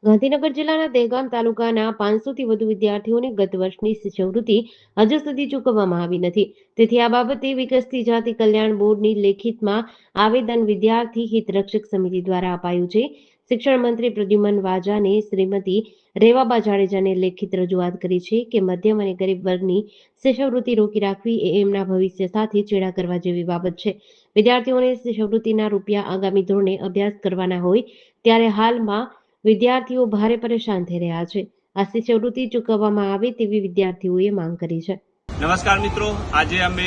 ગાંધીનગર જિલ્લાના દહેગામ તાલુકાના 500થી વધુ વિદ્યાર્થીઓને ગત વર્ષની શિષ્યવૃત્તિ હજુ સુધી ચૂકવવામાં આવી નથી. તેથી આ બાબતે વિકસતી જાતિ કલ્યાણ બોર્ડની લેખિતમાં આવેદન વિદ્યાર્થી હિતરક્ષક સમિતિ દ્વારા અપાયું છે. શિક્ષણ મંત્રી પ્રદ્યુમન વાજાને શ્રીમતી રેવાબા જાડેજાને લેખિત રજૂઆત કરી છે કે મધ્યમ અને ગરીબ વર્ગની શિષ્યવૃત્તિ રોકી રાખવી એ એમના ભવિષ્ય સાથે ચેડા કરવા જેવી બાબત છે. વિદ્યાર્થીઓને શિષ્યવૃત્તિના રૂપિયા આગામી ધોરણે અભ્યાસ કરવાના હોય ત્યારે હાલમાં વિદ્યાર્થીઓ ભારે પરેશાન થઈ રહ્યા છે. આ શિષ્યવૃત્તિ ચૂકવવામાં આવે તેવી વિદ્યાર્થીઓએ માંગ કરી છે. નમસ્કાર મિત્રો, આજે અમે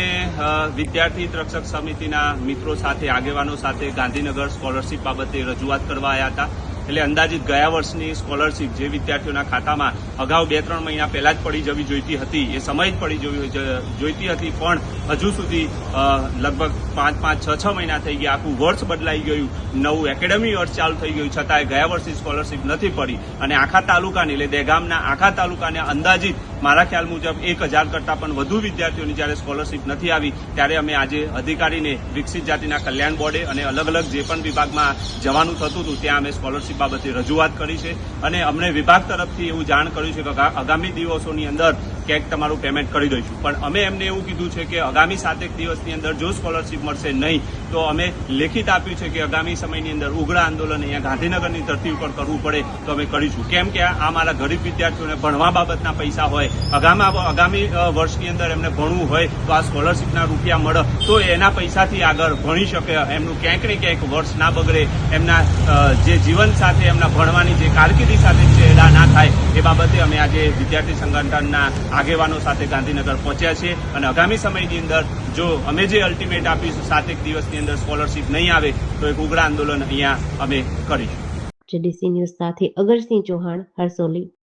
વિદ્યાર્થી રક્ષક સમિતિના મિત્રો સાથે આગેવાનો સાથે ગાંધીનગર સ્કોલરશીપ બાબતે રજૂઆત કરવા આવ્યા હતા. એટલે અંદાજિત ગયા વર્ષની સ્કોલરશીપ જે વિદ્યાર્થીઓના ખાતામાં અગાઉ 2-3 મહિના પહેલા જ પડી જવી જોઈતી હતી, એ સમય જ પડી જોઈતી હતી, પણ હજુ સુધી લગભગ 5-6 મહિના થઈ ગયા. આખું વર્ષ બદલાઈ ગયું, નવું એકેડેમી વર્ષ ચાલુ થઈ ગયું, છતાંય ગયા વર્ષની સ્કોલરશીપ નથી પડી. અને આખા તાલુકાની એટલે દહેગામના આખા તાલુકાને અંદાજિત મારા ખ્યાલ મુજબ 1000 કરતાં પણ વધુ વિદ્યાર્થીઓની જ્યારે સ્કોલરશીપ નથી આવી, ત્યારે અમે આજે અધિકારીને વિકસિત જાતિના કલ્યાણ બોર્ડે અને અલગ અલગ જે પણ વિભાગમાં જવાનું થતું હતું ત્યાં અમે સ્કોલરશીપ બાબતે રજૂઆત કરી છે. અને અમને વિભાગ તરફથી એવું જાણ કર્યું છે કે આગામી દિવસોની અંદર ક્યાંક તમારું પેમેન્ટ કરી દઈશું. પણ અમે એમને એવું કીધું છે કે આગામી 7 દિવસની અંદર જો સ્કોલરશીપ મળશે નહીં તો અમે લેખિત આપ્યું છે કે આગામી સમયની અંદર ઉગ્ર આંદોલન અહીંયા ગાંધીનગરની ધરતી ઉપર કરવું પડે તો અમે કરીશું. કેમ કે આ મારા ગરીબ વિદ્યાર્થીઓને ભણવા બાબતના પૈસા હોય, આગામી વર્ષની અંદર એમને ભણવું હોય તો આ સ્કોલરશીપના રૂપિયા મળે તો એના પૈસાથી આગળ ભણી શકે, એમનું ક્યાંક ને ક્યાંક વર્ષ ના બગડે, એમના જે જીવન સાથે એમના ભણવાની જે કારકિર્દી સાથે ચેડા ના થાય, એ બાબતે અમે આજે વિદ્યાર્થી સંગઠનના આગેવાનો સાથે ગાંધીનગર પહોંચ્યા છે. અને આગામી સમયની અંદર જો અમે જે અલ્ટિમેટ આપીશું 7 દિવસની અંદર સ્કોલરશીપ નહીં આવે તો એક ઉગ્ર આંદોલન અહીંયા અમે કરીશું. જેડીસી ન્યૂઝ સાથે અગરસિંહ ચૌહાણ, હરસોલી.